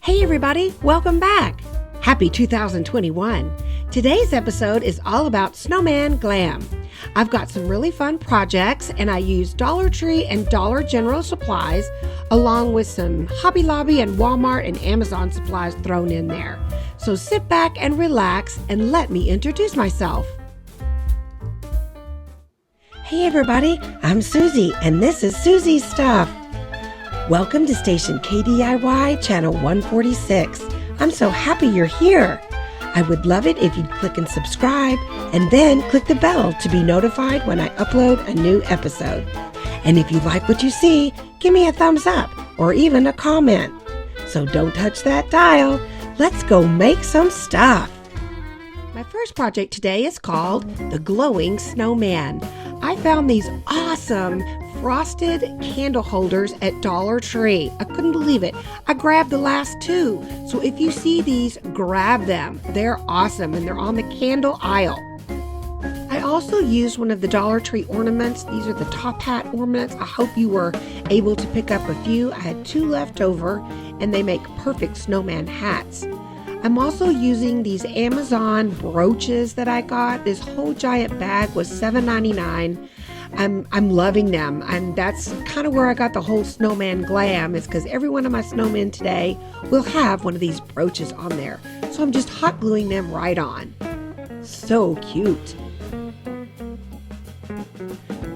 Hey everybody, welcome back. Happy 2021. Today's episode is all about Snowman Glam. I've got some really fun projects and I use Dollar Tree and Dollar General supplies along with some Hobby Lobby and Walmart and Amazon supplies thrown in there. So sit back and relax and let me introduce myself. Hey everybody, I'm Soozie and this is Soozie's Stuff. Welcome to station KDIY Channel 146. I'm so happy you're here. I would love it if you'd click and subscribe and then click the bell to be notified when I upload a new episode. And if you like what you see, give me a thumbs up or even a comment. So don't touch that dial. Let's go make some stuff. My first project today is called the Glowing Snowman. I found these awesome frosted candle holders at Dollar Tree. I couldn't believe it. I grabbed the last two. So if you see these, grab them. They're awesome and they're on the candle aisle. I also used one of the Dollar Tree ornaments. These are the top hat ornaments. I hope you were able to pick up a few. I had two left over and they make perfect snowman hats. I'm also using these Amazon brooches that I got. This whole giant bag was $7.99. I'm loving them, and that's kind of where I got the whole Snowman Glam, is because every one of my snowmen today will have one of these brooches on there. So I'm just hot gluing them right on. So cute.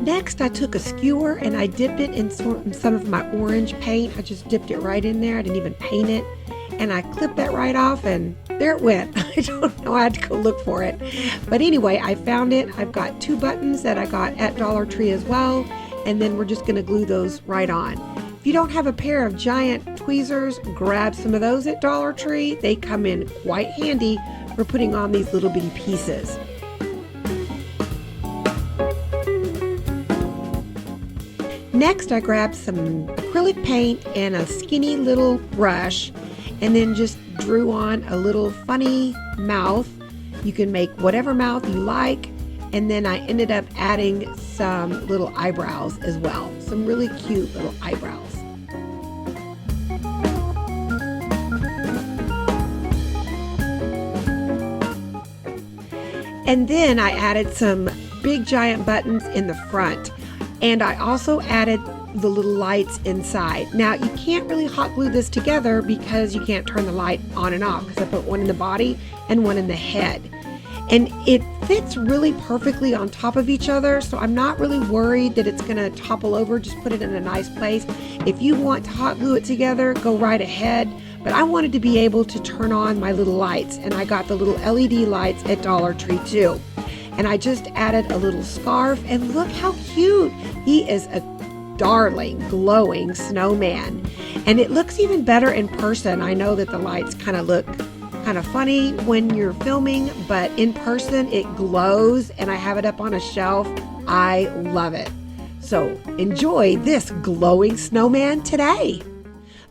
Next, I took a skewer and I dipped it in some of my orange paint. I just dipped it right in there. I didn't even paint it. And I clipped that right off and there it went. I don't know, I had to go look for it. But anyway, I found it. I've got two buttons that I got at Dollar Tree as well. And then we're just gonna glue those right on. If you don't have a pair of giant tweezers, grab some of those at Dollar Tree. They come in quite handy for putting on these little bitty pieces. Next, I grabbed some acrylic paint and a skinny little brush and then just drew on a little funny mouth. You can make whatever mouth you like. And then I ended up adding some little eyebrows as well. Some really cute little eyebrows. And then I added some big giant buttons in the front. And I also added the little lights inside. Now you can't really hot glue this together because you can't turn the light on and off, because I put one in the body and one in the head. And it fits really perfectly on top of each other, so I'm not really worried that it's gonna topple over. Just put it in a nice place. If you want to hot glue it together, go right ahead. But I wanted to be able to turn on my little lights, and I got the little LED lights at Dollar Tree too. And I just added a little scarf, and look how cute. He is a darling, glowing snowman. And it looks even better in person. I know that the lights kind of look kind of funny when you're filming, but in person it glows, and I have it up on a shelf. I love it. So enjoy this glowing snowman today.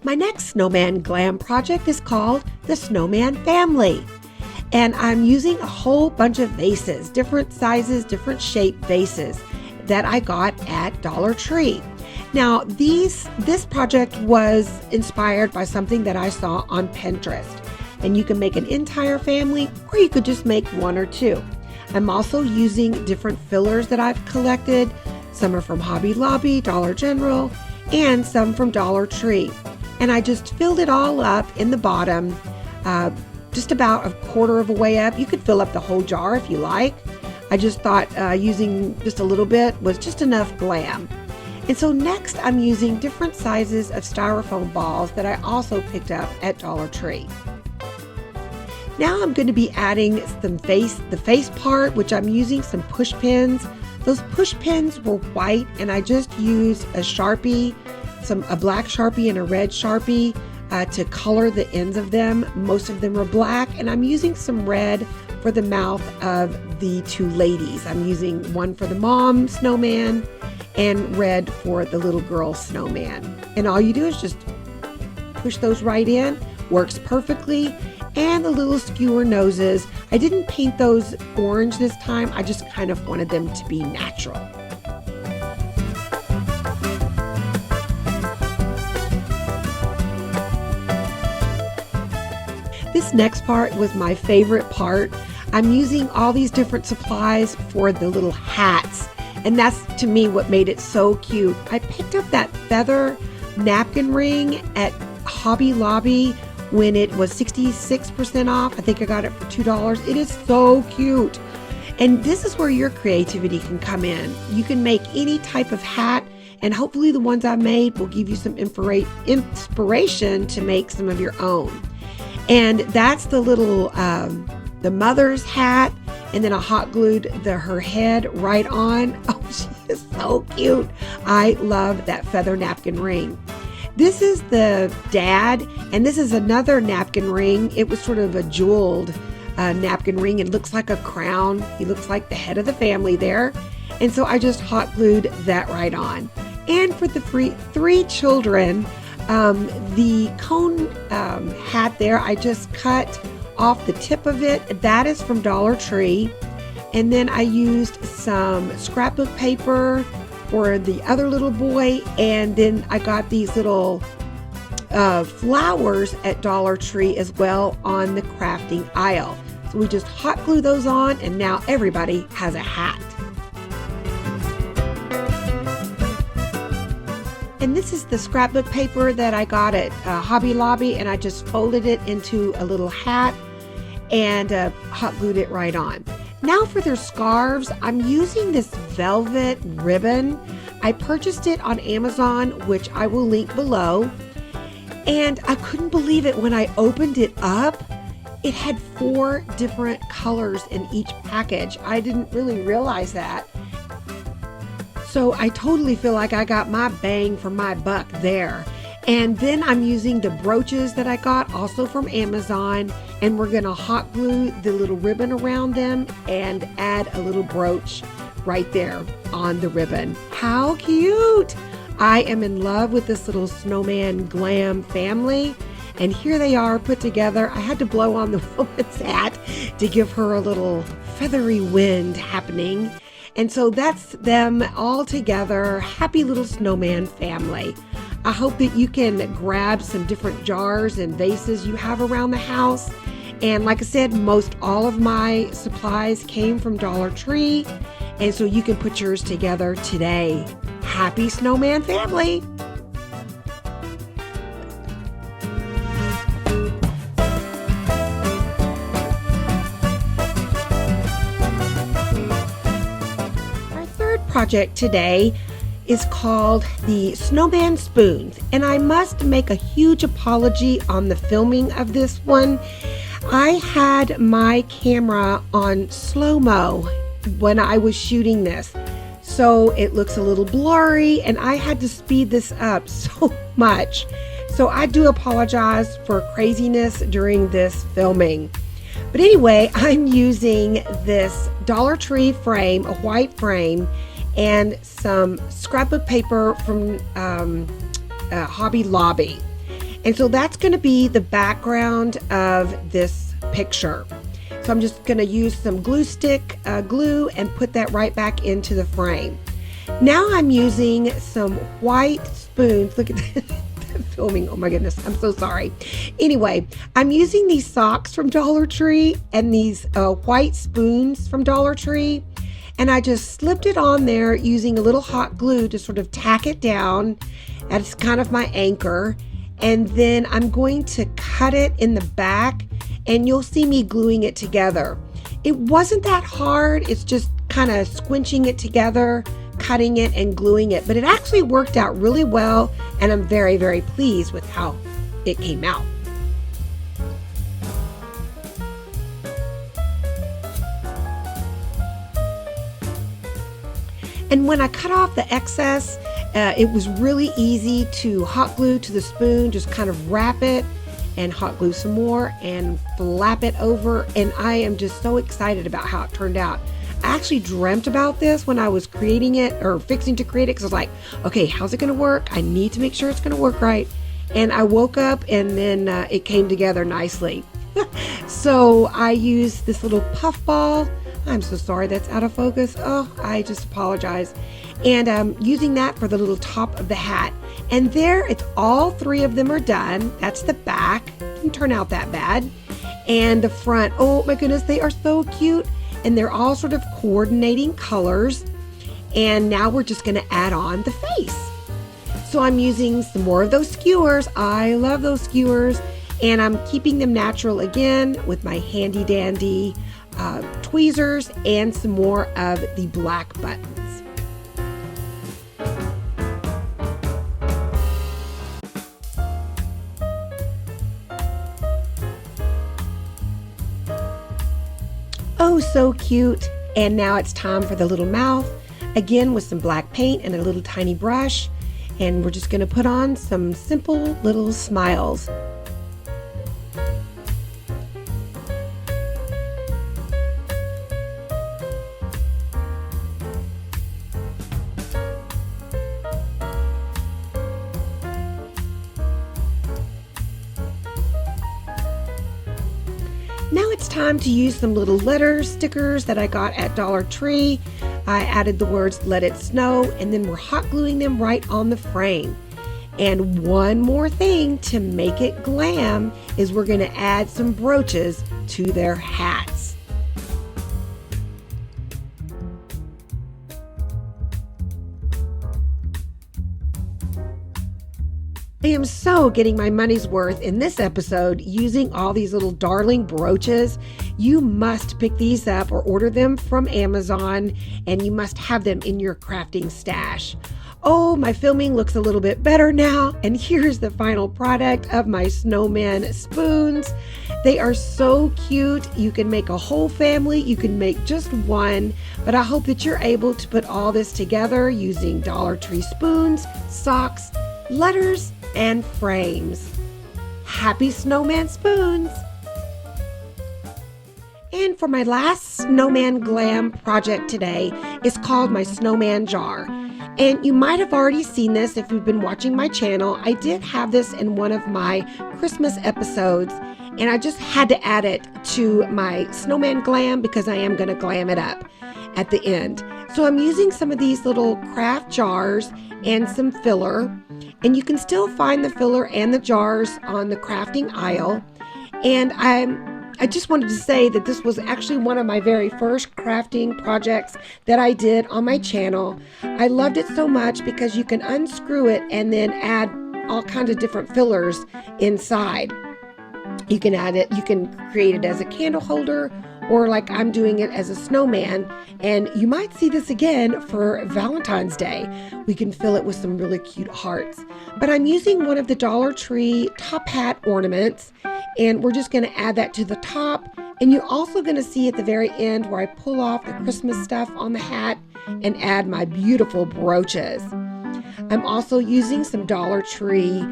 My next Snowman Glam project is called the Snowman Family. And I'm using a whole bunch of vases, different sizes, different shape vases that I got at Dollar Tree. Now, this project was inspired by something that I saw on Pinterest. And you can make an entire family, or you could just make one or two. I'm also using different fillers that I've collected. Some are from Hobby Lobby, Dollar General, and some from Dollar Tree. And I just filled it all up in the bottom, just about a quarter of a way up. You could fill up the whole jar if you like. I just thought using just a little bit was just enough glam. And so next I'm using different sizes of styrofoam balls that I also picked up at Dollar Tree. Now I'm going to be adding the face part, which I'm using some push pins. Those push pins were white, and I just used a Sharpie, a black Sharpie and a red Sharpie to color the ends of them. Most of them were black, and I'm using some red for the mouth of the two ladies. I'm using one for the mom snowman and red for the little girl snowman. And all you do is just push those right in. Works perfectly. And the little skewer noses, I didn't paint those orange this time. I just kind of wanted them to be natural. This next part was my favorite part. I'm using all these different supplies for the little hats, and that's to me what made it so cute. I picked up that feather napkin ring at Hobby Lobby when it was 66% off. I think I got it for $2. It is so cute. And this is where your creativity can come in. You can make any type of hat, and hopefully the ones I made will give you some inspiration to make some of your own. And that's the little, the mother's hat, and then I hot glued her head right on. Oh, she is so cute. I love that feather napkin ring. This is the dad, and this is another napkin ring. It was sort of a jeweled napkin ring. It looks like a crown. He looks like the head of the family there. And so I just hot glued that right on. And for the three children, the cone hat there, I just cut off the tip of it. That is from Dollar Tree. And then I used some scrapbook paper for the other little boy, and then I got these little flowers at Dollar Tree as well on the crafting aisle. So we just hot glue those on, and now everybody has a hat. And this is the scrapbook paper that I got at Hobby Lobby, and I just folded it into a little hat and hot glued it right on. Now for their scarves, I'm using this velvet ribbon. I purchased it on Amazon, which I will link below. And I couldn't believe it when I opened it up. It had 4 different colors in each package. I didn't really realize that. So I totally feel like I got my bang for my buck there. And then I'm using the brooches that I got also from Amazon, and we're gonna hot glue the little ribbon around them and add a little brooch right there on the ribbon. How cute! I am in love with this little Snowman Glam family, and here they are put together. I had to blow on the woman's hat to give her a little feathery wind happening. And so that's them all together. Happy little snowman family. I hope that you can grab some different jars and vases you have around the house. And like I said, most all of my supplies came from Dollar Tree. And so you can put yours together today. Happy snowman family. Our third project today is called the Snowman Spoons, and I must make a huge apology on the filming of this one. I had my camera on slow-mo when I was shooting this, so it looks a little blurry, and I had to speed this up so much. So I do apologize for craziness during this filming. But anyway, I'm using this Dollar Tree frame, a white frame, and some scrapbook paper from Hobby Lobby. And so that's going to be the background of this picture. So I'm just going to use some glue stick glue and put that right back into the frame. Now I'm using some white spoons. Look at the filming. Oh my goodness, I'm so sorry. Anyway, I'm using these socks from Dollar Tree and these white spoons from Dollar Tree. And I just slipped it on there using a little hot glue to sort of tack it down. That's kind of my anchor. And then I'm going to cut it in the back, and you'll see me gluing it together. It wasn't that hard. It's just kind of squinching it together, cutting it and gluing it. But it actually worked out really well, and I'm very, very pleased with how it came out. And when I cut off the excess, it was really easy to hot glue to the spoon, just kind of wrap it and hot glue some more and flap it over. And I am just so excited about how it turned out. I actually dreamt about this when I was creating it or fixing to create it, because I was like, okay, how's it going to work? I need to make sure it's going to work right. And I woke up and then it came together nicely. So I used this little puff ball. I'm so sorry that's out of focus. Oh, I just apologize. And using that for the little top of the hat. And there, it's all 3 of them are done. That's the back. Didn't turn out that bad. and the front. Oh my goodness, they are so cute. And they're all sort of coordinating colors. And now we're just going to add on the face. So I'm using some more of those skewers. I love those skewers. And I'm keeping them natural again with my handy dandy tweezers and some more of the black buttons. Oh, so cute. And now it's time for the little mouth. Again, with some black paint and a little tiny brush. And we're just going to put on some simple little smiles. Now it's time to use some little letter stickers that I got at Dollar Tree. I added the words "Let It Snow," and then we're hot gluing them right on the frame. And one more thing to make it glam is we're going to add some brooches to their hats. I am so getting my money's worth in this episode using all these little darling brooches. You must pick these up or order them from Amazon, and you must have them in your crafting stash. Oh, my filming looks a little bit better now, and here's the final product of my snowman spoons. They are so cute. You can make a whole family, you can make just one, but I hope that you're able to put all this together using Dollar Tree spoons, socks, letters, and frames. Happy snowman spoons! And for my last Snowman Glam project today is called my snowman jar. And you might have already seen this if you've been watching my channel. I did have this in one of my Christmas episodes, and I just had to add it to my Snowman Glam because I am going to glam it up at the end. So I'm using some of these little craft jars and some filler, and you can still find the filler and the jars on the crafting aisle. And I just wanted to say that this was actually one of my very first crafting projects that I did on my channel. I loved it so much because you can unscrew it and then add all kinds of different fillers inside. You can add it, you can create it as a candle holder, or like I'm doing it as a snowman. And you might see this again for Valentine's Day. We can fill it with some really cute hearts. But I'm using one of the Dollar Tree top hat ornaments, and we're just going to add that to the top. And you're also going to see at the very end where I pull off the Christmas stuff on the hat and add my beautiful brooches. I'm also using some Dollar Tree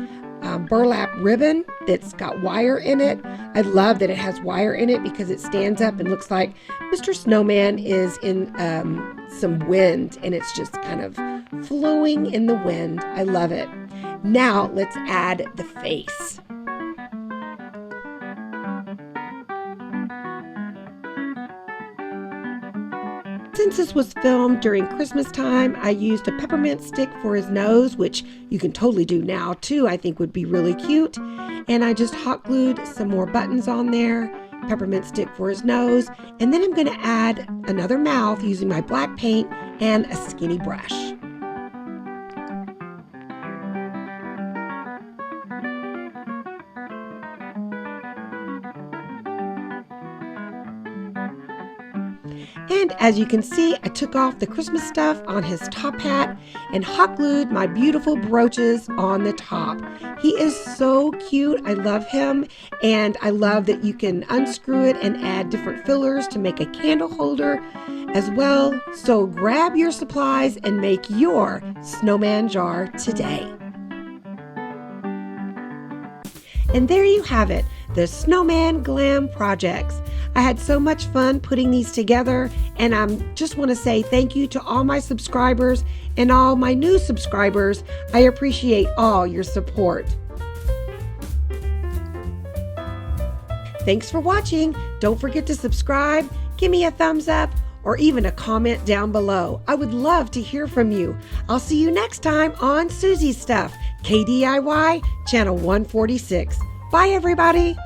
burlap ribbon that's got wire in it. I love that it has wire in it because it stands up and looks like Mr. Snowman is in some wind, and it's just kind of flowing in the wind. I love it. Now let's add the face. Since this was filmed during Christmas time, I used a peppermint stick for his nose, which you can totally do now too, I think would be really cute. And I just hot glued some more buttons on there, peppermint stick for his nose, and then I'm going to add another mouth using my black paint and a skinny brush. And as you can see, I took off the Christmas stuff on his top hat and hot glued my beautiful brooches on the top. He is so cute. I love him, and I love that you can unscrew it and add different fillers to make a candle holder as well. So grab your supplies and make your snowman jar today. And there you have it, the Snowman Glam projects. I had so much fun putting these together, and I just want to say thank you to all my subscribers and all my new subscribers. I appreciate all your support. Thanks for watching. Don't forget to subscribe, give me a thumbs up, or even a comment down below. I would love to hear from you. I'll see you next time on Soozie Stuff, KDIY Channel 146. Bye, everybody.